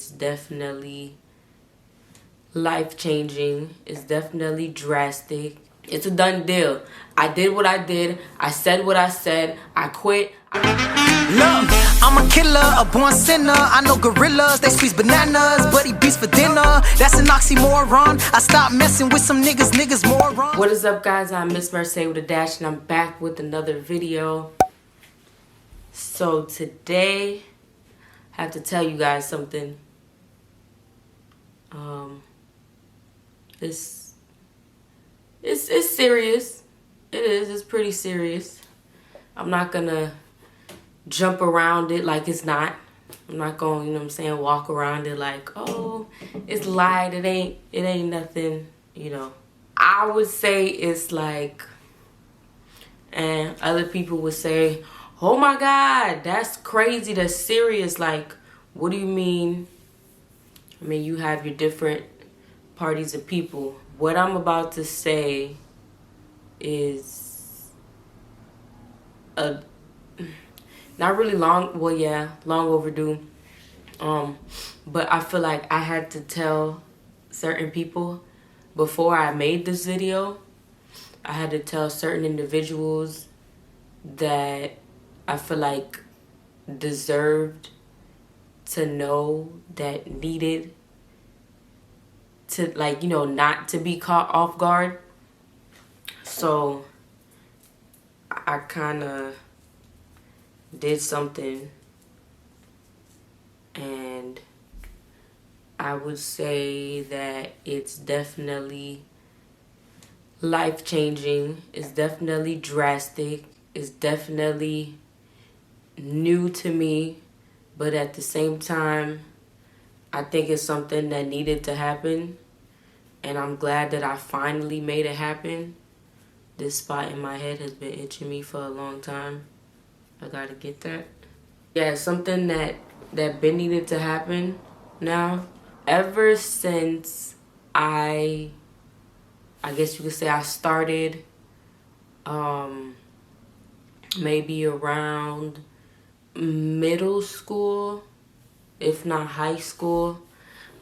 it's definitely life-changing. It's definitely drastic. It's a done deal. I did what I did. I said what I said. I quit. Look, I'm a killer, a born sinner. I know gorillas, they squeeze bananas, but he beats for dinner. That's an oxymoron. I stopped messing with some niggas moron. What is up, guys? I'm Miss Mercè with a dash, and I'm back with another video. So today, I have to tell you guys something. It's serious. It is. It's pretty serious. I'm not gonna jump around it like it's not. I'm not gonna, you know what I'm saying, walk around it like, oh, it's light. It ain't nothing, you know. I would say it's like, and other people would say, oh my God, that's crazy. That's serious. Like, what do you mean? I mean, you have your different parties of people. What I'm about to say is not really long, well, yeah, long overdue. But I feel like I had to tell certain people before I made this video. I had to tell certain individuals that I feel like deserved to know, that needed to, like, you know, not to be caught off guard. So I kind of did something, and I would say that it's definitely life-changing. It's definitely drastic. It's definitely new to me, but at the same time, I think it's something that needed to happen, and I'm glad that I finally made it happen. This spot in my head has been itching me for a long time. I gotta get that. Yeah, it's something that been needed to happen now. Ever since I guess you could say I started maybe around middle school, if not high school,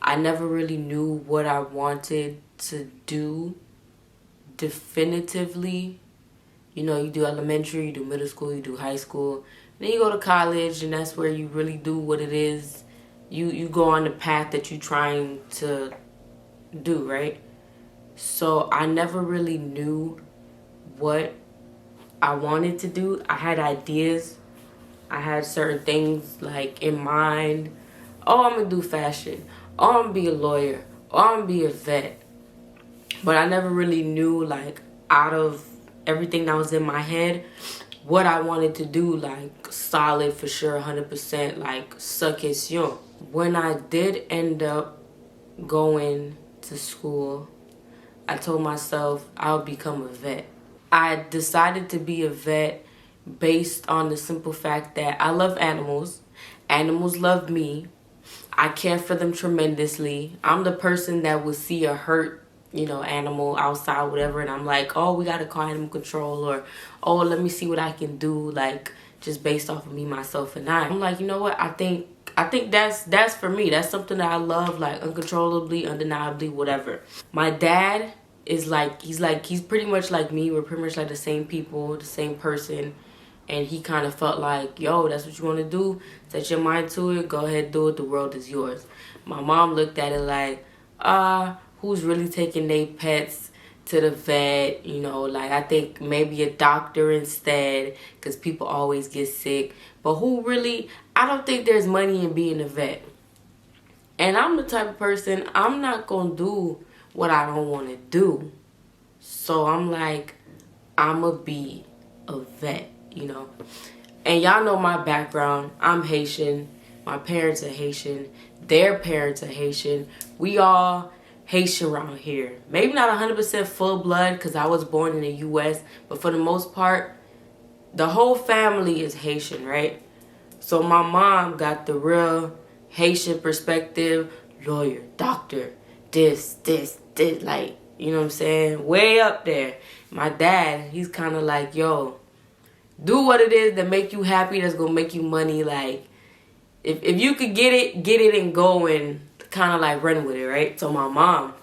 I never really knew what I wanted to do definitively. You know, you do elementary, you do middle school, you do high school, then you go to college, and that's where you really do what it is. You go on the path that you're trying to do, right? So I never really knew what I wanted to do. I had ideas. I had certain things like in mind. Oh, I'm gonna do fashion. Oh, I'm gonna be a lawyer. Oh, I'm gonna be a vet. But I never really knew, like, out of everything that was in my head, what I wanted to do, like, solid for sure, 100%, like, sa question. When I did end up going to school, I told myself I'll become a vet. I decided to be a vet based on the simple fact that I love animals. Animals love me. I care for them tremendously. I'm the person that would see a hurt, you know, animal outside, whatever, and I'm like, oh, we gotta call animal control, or oh, let me see what I can do, like, just based off of me, myself, and I. I'm like, you know what? I think that's for me. That's something that I love, like, uncontrollably, undeniably, whatever. My dad is like, he's pretty much like me. We're pretty much like the same people, the same person. And he kind of felt like, yo, that's what you want to do? Set your mind to it. Go ahead, do it. The world is yours. My mom looked at it like, who's really taking their pets to the vet? You know, like, I think maybe a doctor instead, because people always get sick. But who really, I don't think there's money in being a vet. And I'm the type of person, I'm not going to do what I don't want to do. So I'm like, I'm going to be a vet. You know, and y'all know my background. I'm Haitian. My parents are Haitian. Their parents are Haitian. We all Haitian around here. Maybe not 100% full blood because I was born in the U.S. But for the most part, the whole family is Haitian, right? So my mom got the real Haitian perspective. Lawyer, doctor, this, like, you know what I'm saying? Way up there. My dad, he's kind of like, yo, do what it is that make you happy, that's gonna make you money. Like, if you could get it and go and kind of like run with it, right? So my mom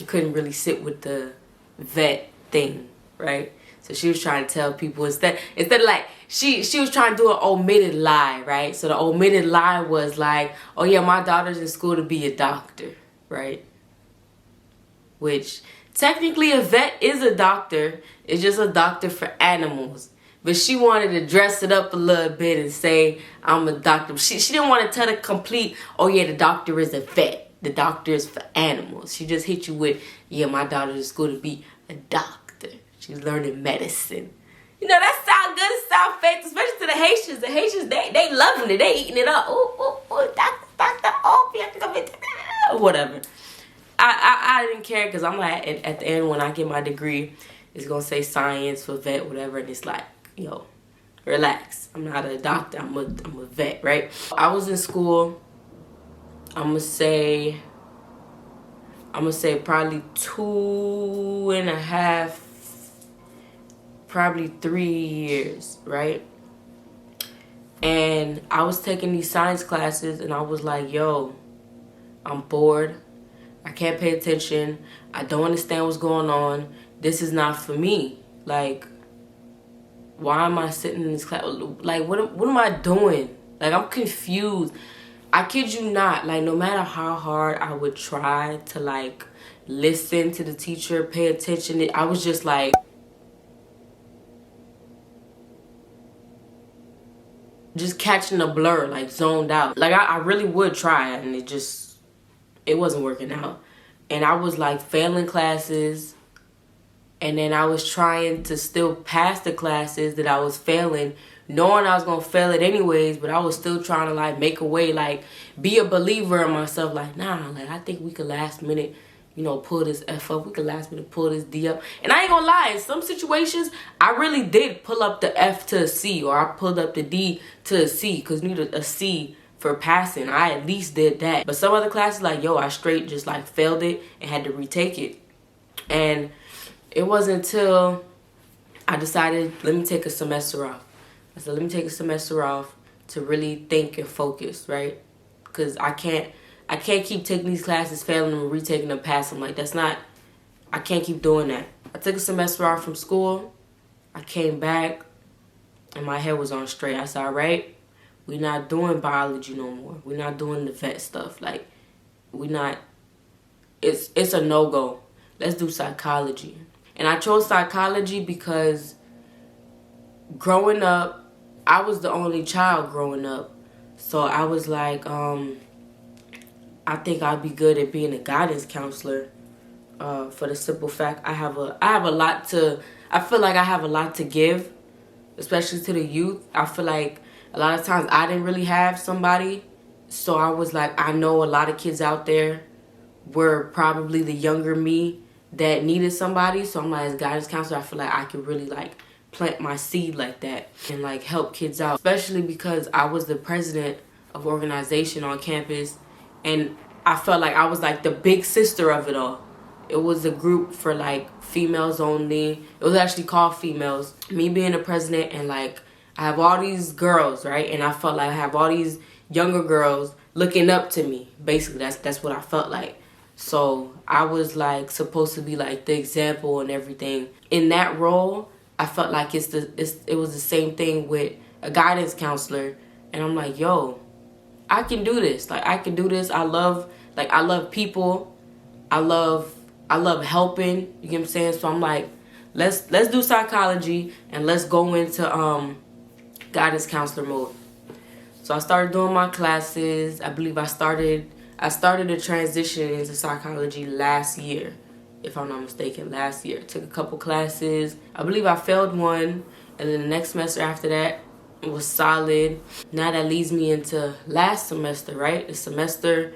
couldn't really sit with the vet thing, right? So she was trying to tell people instead of like she was trying to do an omitted lie, right? So the omitted lie was like, oh yeah, my daughter's in school to be a doctor, right? Which technically a vet is a doctor. It's just a doctor for animals. But she wanted to dress it up a little bit and say, I'm a doctor. She didn't want to tell the complete, oh yeah, the doctor is a vet. The doctor is for animals. She just hit you with, yeah, my daughter's in school to be a doctor. She's learning medicine. You know, that sound good. It sound fake, especially to the Haitians. The Haitians, they loving it. They eating it up. Ooh, doctor, oh, you have to come in. Whatever. I didn't care because I'm like, at the end when I get my degree, it's going to say science for vet, whatever. And it's like, yo, relax. I'm not a doctor. I'm a vet, right? I was in school, I'm gonna say probably 2.5, probably 3 years, right? And I was taking these science classes and I was like, yo, I'm bored. I can't pay attention. I don't understand what's going on. This is not for me. Like, why am I sitting in this class? Like, what am I doing? Like, I'm confused. I kid you not. Like, no matter how hard I would try to, like, listen to the teacher, pay attention, I was just, like, just catching a blur, like, zoned out. Like, I really would try, and it wasn't working out. And I was, like, failing classes. And then I was trying to still pass the classes that I was failing, knowing I was going to fail it anyways, but I was still trying to, like, make a way, like, be a believer in myself. Like, nah, like, I think we could last minute, you know, pull this F up. We could last minute pull this D up. And I ain't going to lie, in some situations, I really did pull up the F to a C, or I pulled up the D to a C, because you need a C for passing. I at least did that. But some other classes, like, yo, I straight just, like, failed it and had to retake it. And it wasn't until I decided, let me take a semester off. I said, let me take a semester off to really think and focus, right? Because I can't keep taking these classes, failing them, retaking them, passing them. Like, I can't keep doing that. I took a semester off from school. I came back, and my head was on straight. I said, all right, we're not doing biology no more. We're not doing the vet stuff. Like, it's a no-go. Let's do psychology. And I chose psychology because growing up, I was the only child growing up. So I was like, I think I'd be good at being a guidance counselor. For the simple fact, I feel like I have a lot to give, especially to the youth. I feel like a lot of times I didn't really have somebody. So I was like, I know a lot of kids out there were probably the younger me that needed somebody. So I'm like, as guidance counselor, I feel like I could really, like, plant my seed like that and, like, help kids out. Especially because I was the president of organization on campus, and I felt like I was, like, the big sister of it all. It was a group for, like, females only. It was actually called Females. Me being the president, and, like, I have all these girls, right? And I felt like I have all these younger girls looking up to me. Basically, that's what I felt like. So I was, like, supposed to be, like, the example and everything. In that role, I felt like it was the same thing with a guidance counselor. And I'm like, yo, I can do this. Like, I can do this. I love people. I love helping. You get what I'm saying? So I'm like, let's do psychology and let's go into guidance counselor mode. So I started doing my classes. I believe I started a transition into psychology last year, if I'm not mistaken, last year. Took a couple classes. I believe I failed one, and then the next semester after that, it was solid. Now that leads me into last semester, right? The semester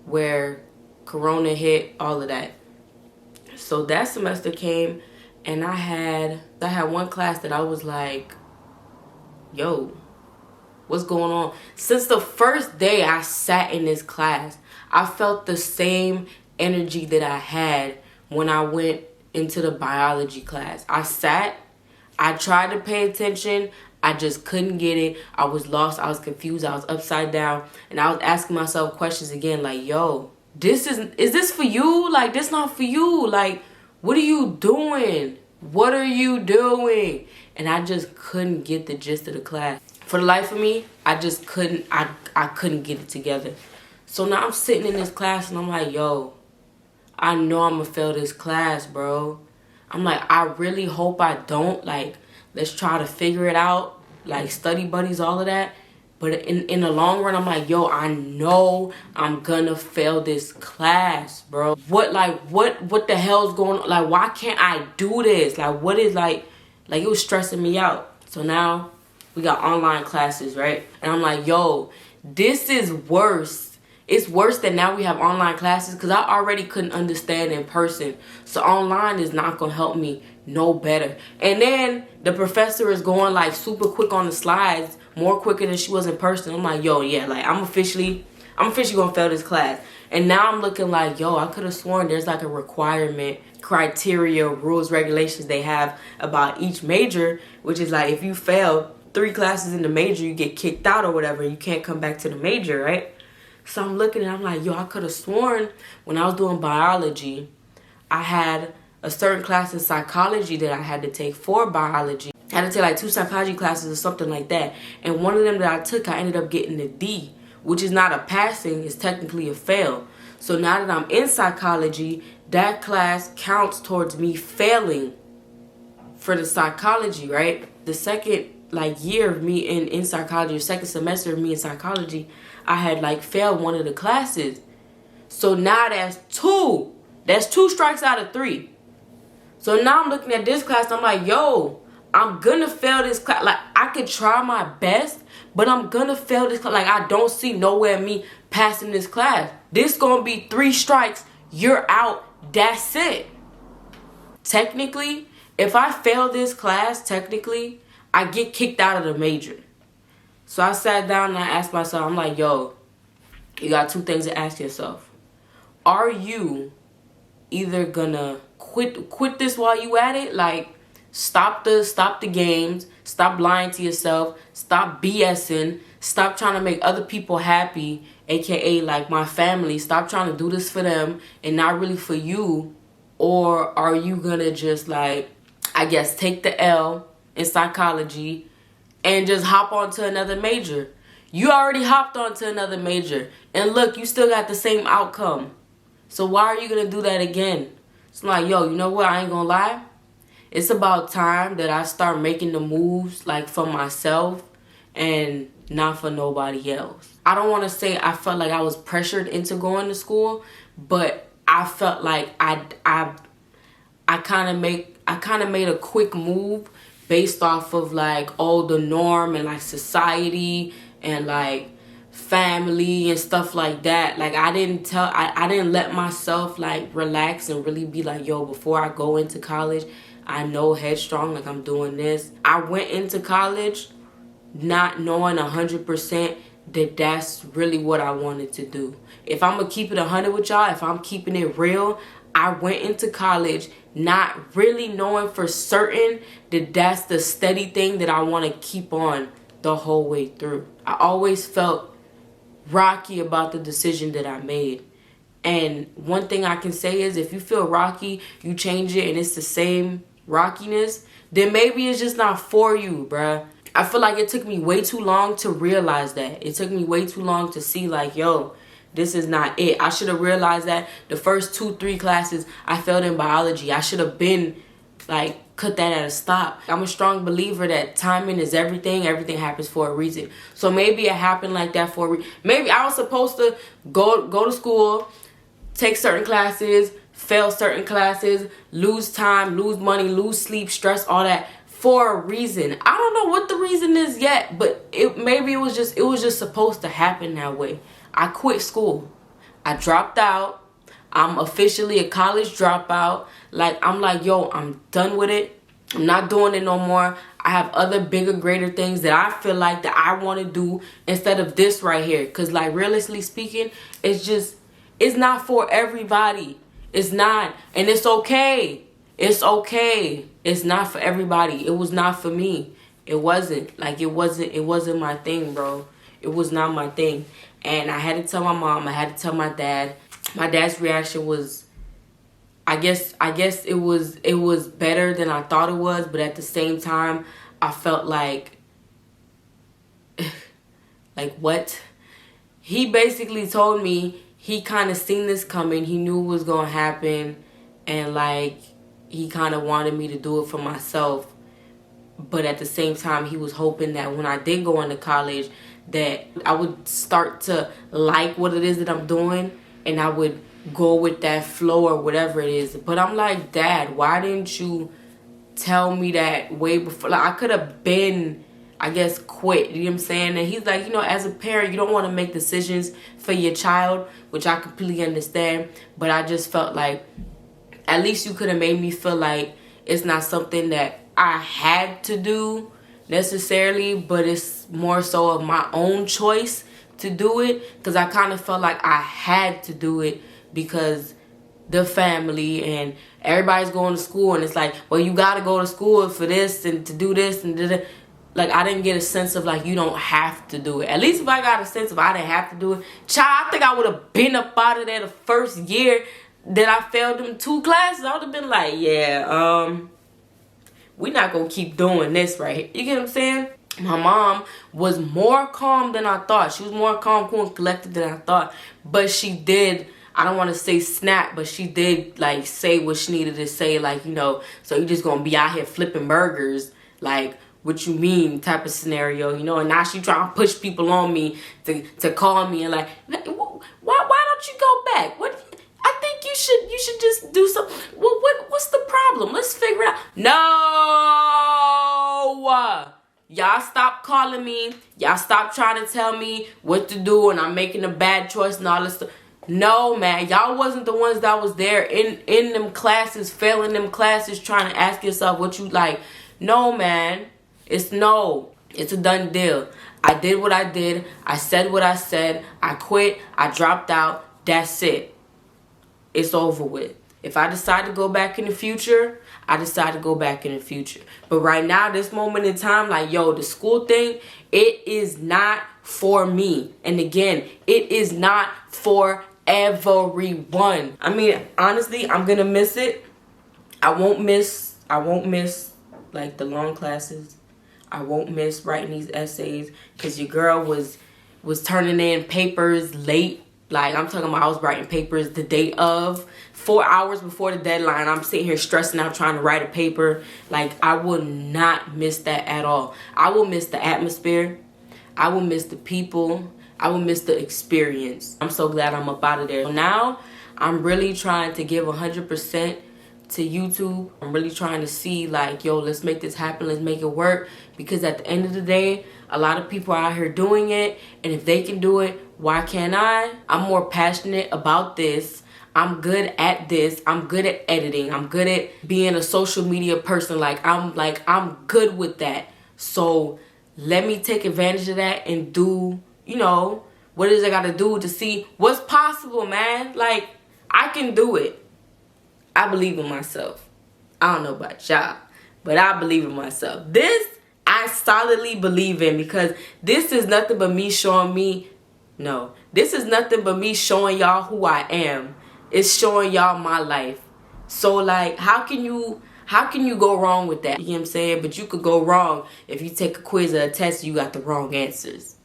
where Corona hit, all of that. So that semester came, and I had one class that I was like, yo, what's going on? Since the first day I sat in this class, I felt the same energy that I had when I went into the biology class. I sat, I tried to pay attention, I just couldn't get it. I was lost. I was confused. I was upside down. And I was asking myself questions again like, yo, is this for you? Like, this not for you. Like, what are you doing? What are you doing? And I just couldn't get the gist of the class. For the life of me, I just couldn't, I couldn't get it together. So now I'm sitting in this class and I'm like, yo, I know I'm gonna fail this class, bro. I'm like, I really hope I don't. Like, let's try to figure it out. Like, study buddies, all of that. But in the long run, I'm like, yo, I know I'm gonna fail this class, bro. What the hell's going on? Like, why can't I do this? Like, what is, like it was stressing me out. So now we got online classes, right? And I'm like, yo, this is worse. It's worse that now we have online classes because I already couldn't understand in person. So online is not going to help me no better. And then the professor is going like super quick on the slides, more quicker than she was in person. I'm like, yo, yeah, like I'm officially going to fail this class. And now I'm looking like, yo, I could have sworn there's like a requirement, criteria, rules, regulations they have about each major, which is like if you fail 3 classes in the major, you get kicked out or whatever. You can't come back to the major, right? So I'm looking and I'm like, yo, I could have sworn when I was doing biology, I had a certain class in psychology that I had to take for biology. I had to take like 2 psychology classes or something like that. And one of them that I took, I ended up getting a D, which is not a passing, it's technically a fail. So now that I'm in psychology, that class counts towards me failing for the psychology, right? The second like year of me in psychology, or second semester of me in psychology, I had like failed one of the classes. So now that's 2. That's 2 strikes out of 3. So now I'm looking at this class, I'm like, yo, I'm gonna fail this class. Like, I could try my best, but I'm gonna fail this class. Like, I don't see nowhere me passing this class. This gonna be 3 strikes, you're out, that's it. Technically, if I fail this class, technically, I get kicked out of the major. So I sat down and I asked myself, I'm like, yo, you got 2 things to ask yourself. Are you either gonna quit this while you at it? Like, stop the games, stop lying to yourself, stop BSing, stop trying to make other people happy, aka like my family. Stop trying to do this for them and not really for you. Or are you gonna just like, I guess, take the L in psychology and just hop onto another major? You already hopped onto another major and look, you still got the same outcome. So why are you gonna do that again? It's like, yo, you know what, I ain't gonna lie, it's about time that I start making the moves like for myself and not for nobody else. I don't want to say I felt like I was pressured into going to school, but I felt like I kind of made a quick move based off of like, oh, the norm and like society and like family and stuff like that. Like, I didn't let myself like relax and really be like, yo, before I go into college, I know headstrong, like I'm doing this. I went into college not knowing 100% that that's really what I wanted to do. If I'm gonna keep it 100 with y'all, if I'm keeping it real, I went into college not really knowing for certain that that's the steady thing that I want to keep on the whole way through. I always felt rocky about the decision that I made. And one thing I can say is, if you feel rocky, you change it and it's the same rockiness, then maybe it's just not for you, bruh. I feel like it took me way too long to realize that. It took me way too long to see like, yo, this is not it. I should have realized that the first 2-3 classes I failed in biology. I should have been like, cut that at a stop. I'm a strong believer that timing is everything. Everything happens for a reason. So maybe it happened like that for a reason. Maybe I was supposed to go to school, take certain classes, fail certain classes, lose time, lose money, lose sleep, stress, all that for a reason. I don't know what the reason is yet, but maybe it was just supposed to happen that way. I quit school. I dropped out. I'm officially a college dropout. Like, I'm like, yo, I'm done with it. I'm not doing it no more. I have other bigger, greater things that I feel like that I want to do instead of this right here. Because, like, realistically speaking, it's not for everybody. It's not. And it's okay. It's okay. It's not for everybody. It was not for me. It wasn't. Like, it wasn't my thing, bro. It was not my thing. And I had to tell my mom, I had to tell my dad. My dad's reaction was, I guess it was better than I thought it was, but at the same time, I felt like what? He basically told me he kind of seen this coming. He knew it was going to happen, and like he kind of wanted me to do it for myself. But at the same time, he was hoping that when I did go into college, that I would start to like what it is that I'm doing, and I would go with that flow or whatever it is. But I'm like, Dad, why didn't you tell me that way before? Like, I could have been, I guess, quit. You know what I'm saying? And he's like, you know, as a parent, you don't want to make decisions for your child, which I completely understand. But I just felt like at least you could have made me feel like it's not something that I had to do necessarily, but it's more so of my own choice to do it. Because I kind of felt like I had to do it because the family and everybody's going to school, and it's like, well, you got to go to school for this and to do this and da-da. Like, I didn't get a sense of like, you don't have to do it. At least if I got a sense of I didn't have to do it, child, I think I would have been up out of there the first year that I failed them 2 classes. I would have been like, yeah, we're not gonna keep doing this right here. You get what I'm saying? My mom was more calm than I thought. She was more calm, cool, and collected than I thought. But she did, I don't want to say snap, but she did like say what she needed to say. Like, you know, so you just gonna be out here flipping burgers. Like, what you mean type of scenario, you know? And now she trying to push people on me to call me and like, why don't you go back? What? I think you should just do something. Well, what's the problem? Let's figure it out. No! Y'all stop calling me. Y'all stop trying to tell me what to do and I'm making a bad choice and all this stuff. No, man. Y'all wasn't the ones that was there in them classes, failing them classes, trying to ask yourself what you like. No, man. It's no. It's a done deal. I did what I did. I said what I said. I quit. I dropped out. That's it. It's over with. If I decide to go back in the future, I decide to go back in the future. But right now, this moment in time, like, yo, the school thing, it is not for me. And again, it is not for everyone. I mean, honestly, I'm gonna miss it. I won't miss like the long classes. I won't miss writing these essays because your girl was turning in papers late. Like, I'm talking about I was writing papers the day of, 4 hours before the deadline. I'm sitting here stressing out trying to write a paper. Like, I will not miss that at all. I will miss the atmosphere. I will miss the people. I will miss the experience. I'm so glad I'm up out of there. So now, I'm really trying to give 100% to YouTube. I'm really trying to see like, yo, let's make this happen. Let's make it work. Because at the end of the day, a lot of people are out here doing it. And if they can do it, why can't I? I'm more passionate about this. I'm good at this. I'm good at editing. I'm good at being a social media person. I'm good with that. So let me take advantage of that and do, you know, what it is I got to do to see what's possible, man. Like, I can do it. I believe in myself. I don't know about y'all, but I believe in myself. This, I solidly believe in, because this is nothing but me showing me, no, this is nothing but me showing y'all who I am. It's showing y'all my life. So, like, how can you go wrong with that? You know what I'm saying? But you could go wrong if you take a quiz or a test and you got the wrong answers.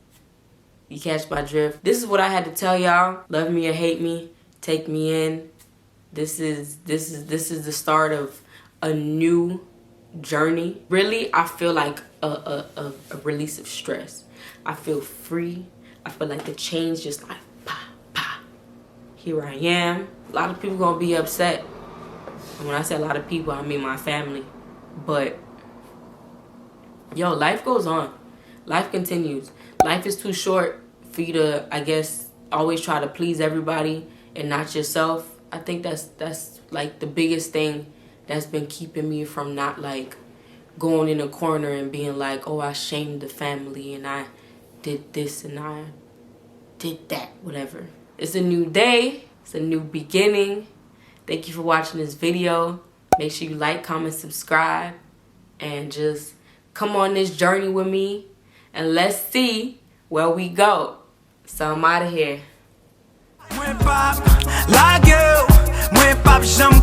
You catch my drift? This is what I had to tell y'all. Love me or hate me, take me in. This is the start of a new journey. Really, I feel like a release of stress. I feel free. I feel like the change just like pa pa. Here I am. A lot of people gonna be upset. And when I say a lot of people, I mean my family. But yo, life goes on. Life continues. Life is too short for you to, I guess, always try to please everybody and not yourself. I think that's like the biggest thing that's been keeping me from not like going in a corner and being like, oh, I shamed the family and I did this and I did that, whatever. It's a new day. It's a new beginning. Thank you for watching this video. Make sure you like, comment, subscribe, and just come on this journey with me, and let's see where we go. So I'm out of here. When pop like you, when pop jump